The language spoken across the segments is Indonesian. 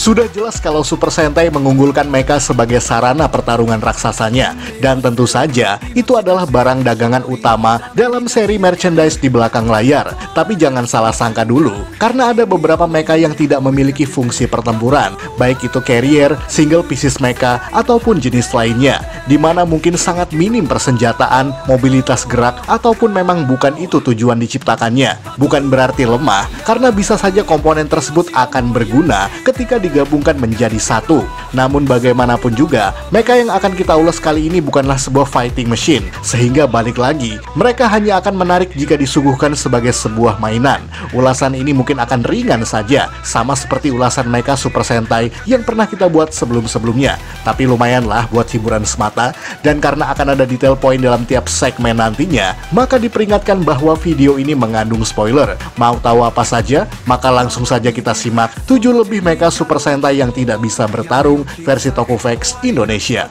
Sudah jelas kalau Super Sentai mengunggulkan mecha sebagai sarana pertarungan raksasanya, dan tentu saja itu adalah barang dagangan utama dalam seri merchandise di belakang layar. Tapi jangan salah sangka dulu, karena ada beberapa mecha yang tidak memiliki fungsi pertempuran, baik itu carrier, single pieces mecha, ataupun jenis lainnya, dimana mungkin sangat minim persenjataan, mobilitas gerak, ataupun memang bukan itu tujuan diciptakannya. Bukan berarti lemah, karena bisa saja komponen tersebut akan berguna ketika digabungkan menjadi satu. Namun bagaimanapun juga, mecha yang akan kita ulas kali ini bukanlah sebuah fighting machine, sehingga balik lagi, mereka hanya akan menarik jika disuguhkan sebagai sebuah mainan. Ulasan ini mungkin akan ringan saja, sama seperti ulasan mecha Super Sentai yang pernah kita buat sebelum-sebelumnya. Tapi lumayanlah buat hiburan semata, dan karena akan ada detail poin dalam tiap segmen nantinya, maka diperingatkan bahwa video ini mengandung spoiler. Mau tahu apa saja? Maka langsung saja kita simak 7 lebih mecha Super Sentai yang tidak bisa bertarung versi Tokuvex Indonesia.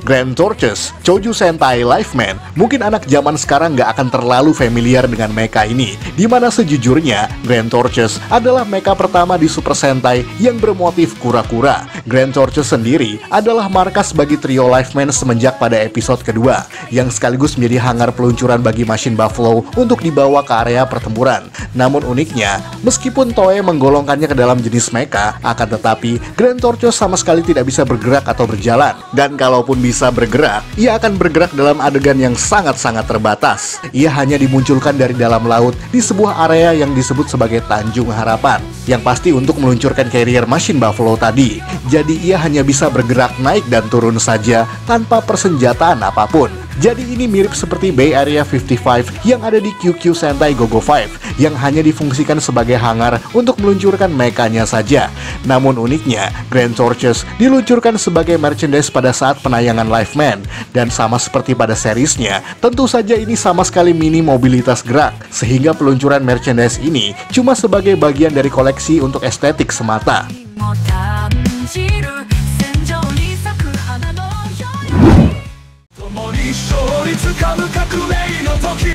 Grand Torches, Choujou Sentai Lifeman. Mungkin anak zaman sekarang nggak akan terlalu familiar dengan mecha ini, dimana sejujurnya Grand Torches adalah mecha pertama di Super Sentai yang bermotif kura-kura. Grand Torches sendiri adalah markas bagi trio Lifeman semenjak pada episode kedua, yang sekaligus menjadi hangar peluncuran bagi Machine Buffalo untuk dibawa ke area pertempuran. Namun uniknya, meskipun Toei menggolongkannya ke dalam jenis mecha, akan tetapi Grand Torches sama sekali tidak bisa bergerak atau berjalan. Dan kalaupun bisa bergerak, ia akan bergerak dalam adegan yang sangat-sangat terbatas. Ia hanya dimunculkan dari dalam laut di sebuah area yang disebut sebagai Tanjung Harapan, yang pasti untuk meluncurkan carrier Machine Buffalo tadi. Jadi ia hanya bisa bergerak naik dan turun saja tanpa persenjataan apapun. Jadi ini mirip seperti Bay Area 55 yang ada di QQ Sentai Go-Go 5, yang hanya difungsikan sebagai hangar untuk meluncurkan mechanya saja. Namun uniknya, Grand Torches diluncurkan sebagai merchandise pada saat penayangan Lifeman, dan sama seperti pada seriesnya, tentu saja ini sama sekali minim mobilitas gerak, sehingga peluncuran merchandise ini cuma sebagai bagian dari koleksi untuk estetik semata.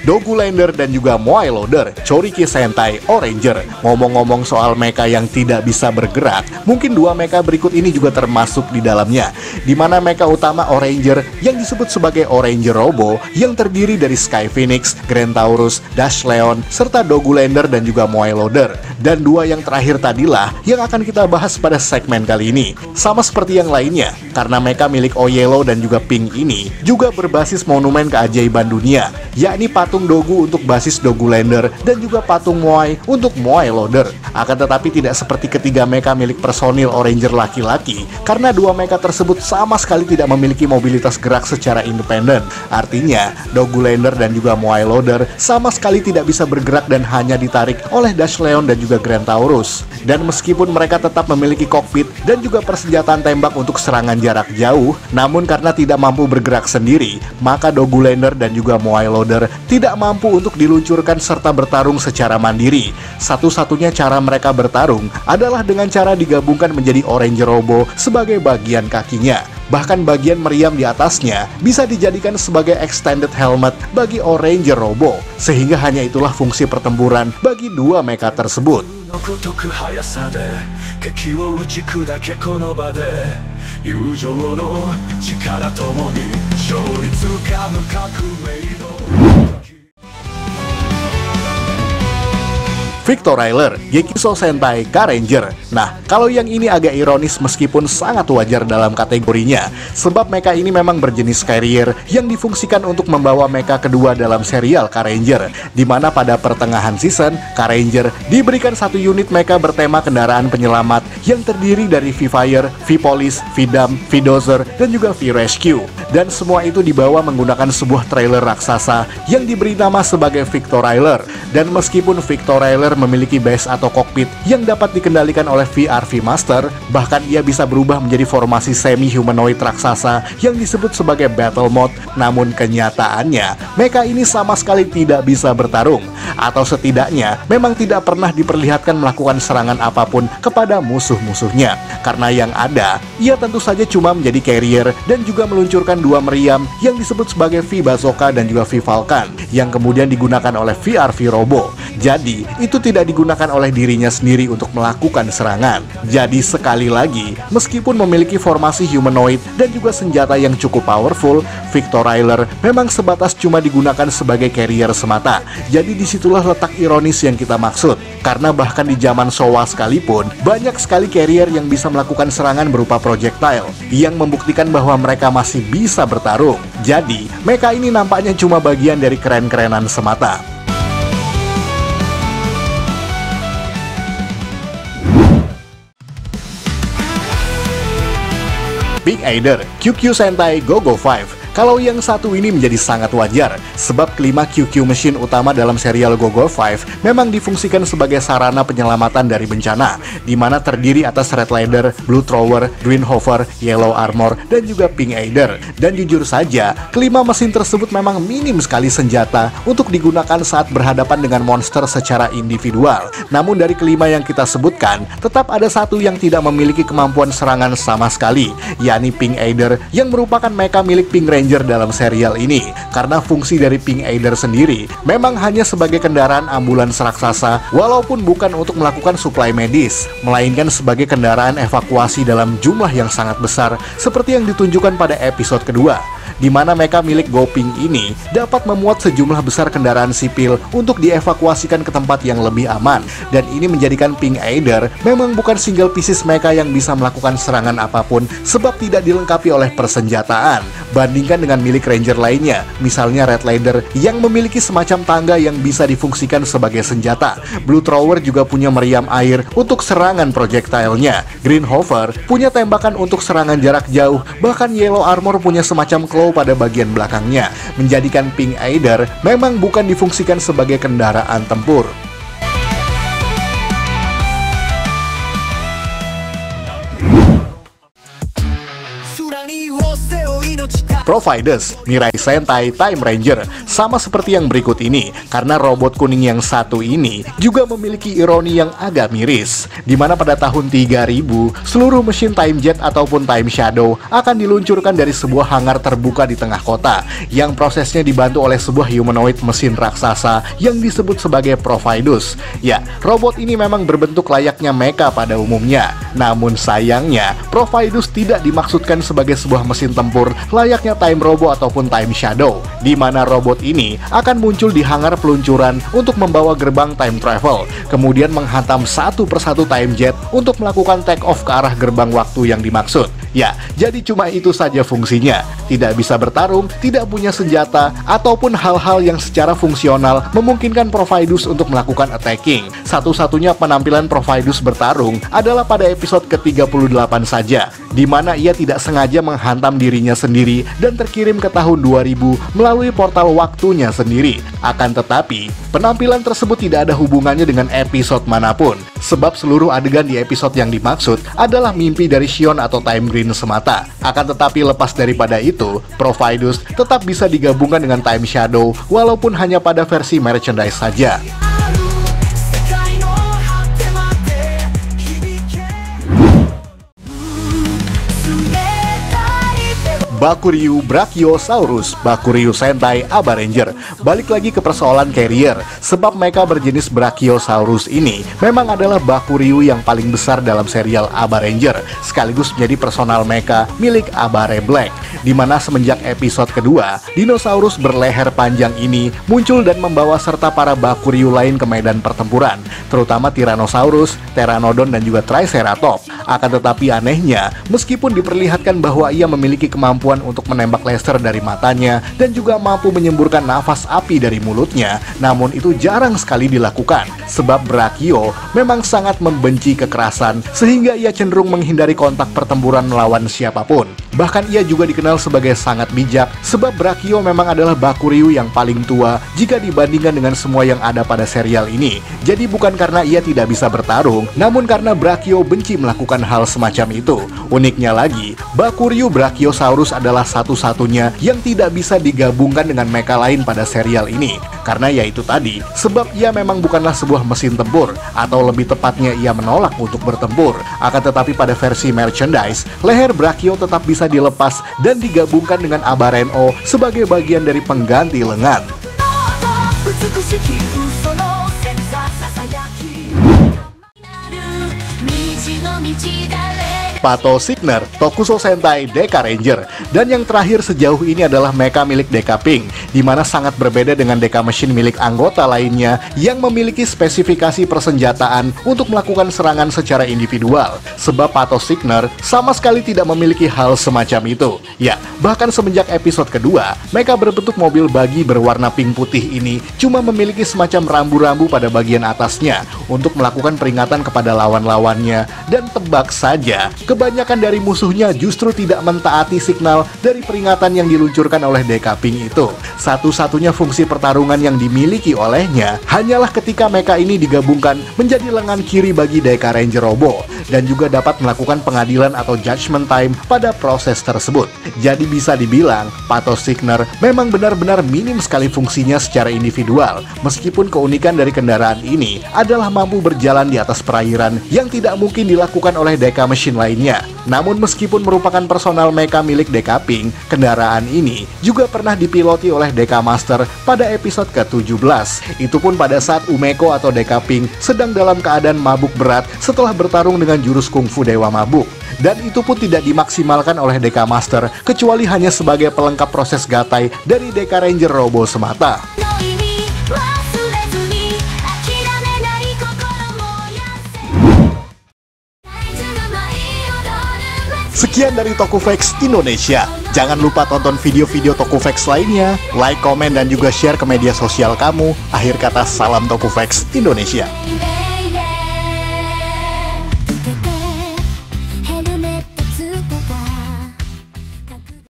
Dogulander dan juga Moai Loader, Choriki Sentai Oranger. Ngomong-ngomong soal mecha yang tidak bisa bergerak, mungkin dua mecha berikut ini juga termasuk di dalamnya, dimana mecha utama Oranger yang disebut sebagai Oranger Robo, yang terdiri dari Sky Phoenix, Grand Taurus, Dash Leon, serta Dogulander dan juga Moai Loader. Dan dua yang terakhir tadilah yang akan kita bahas pada segmen kali ini. Sama seperti yang lainnya, karena mecha milik Oyellow dan juga Pink ini juga berbasis monumen keajaiban dunia, yakni patung Dogu untuk basis Dogulander dan juga patung Moai untuk Moai Loader. Akan tetapi tidak seperti ketiga mecha milik personil Oranger laki-laki, karena dua mecha tersebut sama sekali tidak memiliki mobilitas gerak secara independen. Artinya, Dogulander dan juga Moai Loader sama sekali tidak bisa bergerak dan hanya ditarik oleh Dash Leon dan juga Grand Taurus. Dan meskipun mereka tetap memiliki kokpit dan juga persenjataan tembak untuk serangan jarak jauh, namun karena tidak mampu bergerak sendiri, maka Dogulander dan juga Moai Loader tidak mampu untuk diluncurkan serta bertarung secara mandiri. Satu-satunya cara mereka bertarung adalah dengan cara digabungkan menjadi Oranger Robo sebagai bagian kakinya. Bahkan bagian meriam di atasnya bisa dijadikan sebagai extended helmet bagi Oranger Robo, sehingga hanya itulah fungsi pertempuran bagi dua mecha tersebut. Victorailer, Gekiso Sentai Karanger. Nah, kalau yang ini agak ironis meskipun sangat wajar dalam kategorinya, sebab mecha ini memang berjenis carrier yang difungsikan untuk membawa mecha kedua dalam serial Karanger, di mana pada pertengahan season, Karanger diberikan satu unit mecha bertema kendaraan penyelamat yang terdiri dari V-Fire, V-Police, V-Dam, V-Dozer, dan juga V-Rescue. Dan semua itu dibawa menggunakan sebuah trailer raksasa yang diberi nama sebagai Victorailer. Dan meskipun Victorailer memiliki base atau kokpit yang dapat dikendalikan oleh VR V-Master, bahkan ia bisa berubah menjadi formasi semi-humanoid raksasa yang disebut sebagai Battle Mode. Namun kenyataannya, mecha ini sama sekali tidak bisa bertarung, atau setidaknya memang tidak pernah diperlihatkan melakukan serangan apapun kepada musuh-musuhnya. Karena yang ada, ia tentu saja cuma menjadi carrier dan juga meluncurkan dua meriam yang disebut sebagai V-Bazooka dan juga V-Falcon, yang kemudian digunakan oleh VR V-Robo. Jadi, itu tidak digunakan oleh dirinya sendiri untuk melakukan serangan. Jadi sekali lagi, meskipun memiliki formasi humanoid dan juga senjata yang cukup powerful, Victoriler memang sebatas cuma digunakan sebagai carrier semata. Jadi disitulah letak ironis yang kita maksud. Karena bahkan di zaman Showa sekalipun, banyak sekali carrier yang bisa melakukan serangan berupa projectile, yang membuktikan bahwa mereka masih bisa bertarung. Jadi, mecha ini nampaknya cuma bagian dari keren-kerenan semata. Pink Aider, QQ Sentai Go-Go 5. Kalau yang satu ini menjadi sangat wajar, sebab kelima QQ Machine utama dalam serial Go-Go 5 memang difungsikan sebagai sarana penyelamatan dari bencana, di mana terdiri atas Red Leader, Blue Thrower, Green Hover, Yellow Armor, dan juga Pink Aider. Dan jujur saja, kelima mesin tersebut memang minim sekali senjata untuk digunakan saat berhadapan dengan monster secara individual. Namun dari kelima yang kita sebutkan, tetap ada satu yang tidak memiliki kemampuan serangan sama sekali, yakni Pink Aider, yang merupakan mecha milik Pink Ranger dalam serial ini. Karena fungsi dari Pink Aider sendiri memang hanya sebagai kendaraan ambulans raksasa, walaupun bukan untuk melakukan suplai medis, melainkan sebagai kendaraan evakuasi dalam jumlah yang sangat besar, seperti yang ditunjukkan pada episode kedua, di mana mecha milik Go Pink ini dapat memuat sejumlah besar kendaraan sipil untuk dievakuasikan ke tempat yang lebih aman. Dan ini menjadikan Pink Aider memang bukan single pieces mecha yang bisa melakukan serangan apapun, sebab tidak dilengkapi oleh persenjataan. Bandingkan dengan milik Ranger lainnya, misalnya Red Leader yang memiliki semacam tangga yang bisa difungsikan sebagai senjata. Blue Thrower juga punya meriam air untuk serangan projectile-nya. Green Hover punya tembakan untuk serangan jarak jauh, bahkan Yellow Armor punya semacam claw pada bagian belakangnya, menjadikan Pink Aider memang bukan difungsikan sebagai kendaraan tempur. Profidus, Mirai Sentai Time Ranger, sama seperti yang berikut ini, karena robot kuning yang satu ini juga memiliki ironi yang agak miris, dimana pada tahun 3000, seluruh mesin Time Jet ataupun Time Shadow akan diluncurkan dari sebuah hangar terbuka di tengah kota, yang prosesnya dibantu oleh sebuah humanoid mesin raksasa yang disebut sebagai Profidus. Ya, robot ini memang berbentuk layaknya mecha pada umumnya, namun sayangnya, Profidus tidak dimaksudkan sebagai sebuah mesin tempur layaknya Time Robo ataupun Time Shadow, di mana robot ini akan muncul di hangar peluncuran untuk membawa gerbang time travel, kemudian menghantam satu persatu Time Jet untuk melakukan take off ke arah gerbang waktu yang dimaksud. Ya, jadi cuma itu saja fungsinya. Tidak bisa bertarung, tidak punya senjata, ataupun hal-hal yang secara fungsional memungkinkan Profidus untuk melakukan attacking. Satu-satunya penampilan Profidus bertarung adalah pada episode ke-38 saja, di mana ia tidak sengaja menghantam dirinya sendiri dan terkirim ke tahun 2000 melalui portal waktunya sendiri. Akan tetapi, penampilan tersebut tidak ada hubungannya dengan episode manapun, sebab seluruh adegan di episode yang dimaksud adalah mimpi dari Shion atau Time Green semata. Akan tetapi lepas daripada itu, Profidus tetap bisa digabungkan dengan Time Shadow walaupun hanya pada versi merchandise saja. Bakuryu Brachiosaurus, Bakuryu Sentai Aba Ranger. Balik lagi ke persoalan carrier, sebab mecha berjenis Brachiosaurus ini memang adalah Bakuryu yang paling besar dalam serial Aba Ranger, sekaligus menjadi personal mecha milik Abare Black, dimana semenjak episode kedua, dinosaurus berleher panjang ini muncul dan membawa serta para Bakuryu lain ke medan pertempuran, terutama Tyrannosaurus, Pteranodon, dan juga Triceratops. Akan tetapi anehnya, meskipun diperlihatkan bahwa ia memiliki kemampuan kemampuan untuk menembak laser dari matanya dan juga mampu menyemburkan nafas api dari mulutnya, namun itu jarang sekali dilakukan sebab Brachio memang sangat membenci kekerasan sehingga ia cenderung menghindari kontak pertempuran melawan siapapun. Bahkan ia juga dikenal sebagai sangat bijak sebab Brachio memang adalah Bakuryu yang paling tua jika dibandingkan dengan semua yang ada pada serial ini. Jadi bukan karena ia tidak bisa bertarung, namun karena Brachio benci melakukan hal semacam itu. Uniknya lagi, Bakuryu Brachiosaurus adalah satu-satunya yang tidak bisa digabungkan dengan mecha lain pada serial ini. Karena yaitu tadi, sebab ia memang bukanlah sebuah mesin tempur, atau lebih tepatnya ia menolak untuk bertempur. Akan tetapi pada versi merchandise, leher Brachio tetap bisa dilepas dan digabungkan dengan Abareno sebagai bagian dari pengganti lengan. Pato Signer, Tokusou Sentai Deka Ranger. Dan yang terakhir sejauh ini adalah mecha milik Deka Pink, di mana sangat berbeda dengan Deka Machine milik anggota lainnya yang memiliki spesifikasi persenjataan untuk melakukan serangan secara individual. Sebab Pato Signer sama sekali tidak memiliki hal semacam itu. Ya, bahkan semenjak episode kedua, mecha berbentuk mobil bagi berwarna pink putih ini cuma memiliki semacam rambu-rambu pada bagian atasnya untuk melakukan peringatan kepada lawan-lawannya. Dan tebak saja, kebanyakan dari musuhnya justru tidak mentaati signal dari peringatan yang diluncurkan oleh Deka Pink itu. Satu-satunya fungsi pertarungan yang dimiliki olehnya hanyalah ketika mecha ini digabungkan menjadi lengan kiri bagi Deka Ranger Robo, dan juga dapat melakukan pengadilan atau judgment time pada proses tersebut. Jadi bisa dibilang, Pato Signer memang benar-benar minim sekali fungsinya secara individual, meskipun keunikan dari kendaraan ini adalah mampu berjalan di atas perairan yang tidak mungkin dilakukan oleh Deka Machine lainnya. Namun meskipun merupakan personal mecha milik Deka Pink, kendaraan ini juga pernah dipiloti oleh Deka Master pada episode ke-17. Itu pun pada saat Umeko atau Deka Pink sedang dalam keadaan mabuk berat setelah bertarung dengan jurus kungfu Dewa Mabuk. Dan itu pun tidak dimaksimalkan oleh Deka Master, kecuali hanya sebagai pelengkap proses gatai dari Deka Ranger Robo semata. Sekian dari Tokufex Indonesia. Jangan lupa tonton video-video Tokufex lainnya, like, komen, dan juga share ke media sosial kamu. Akhir kata, salam Tokufex Indonesia.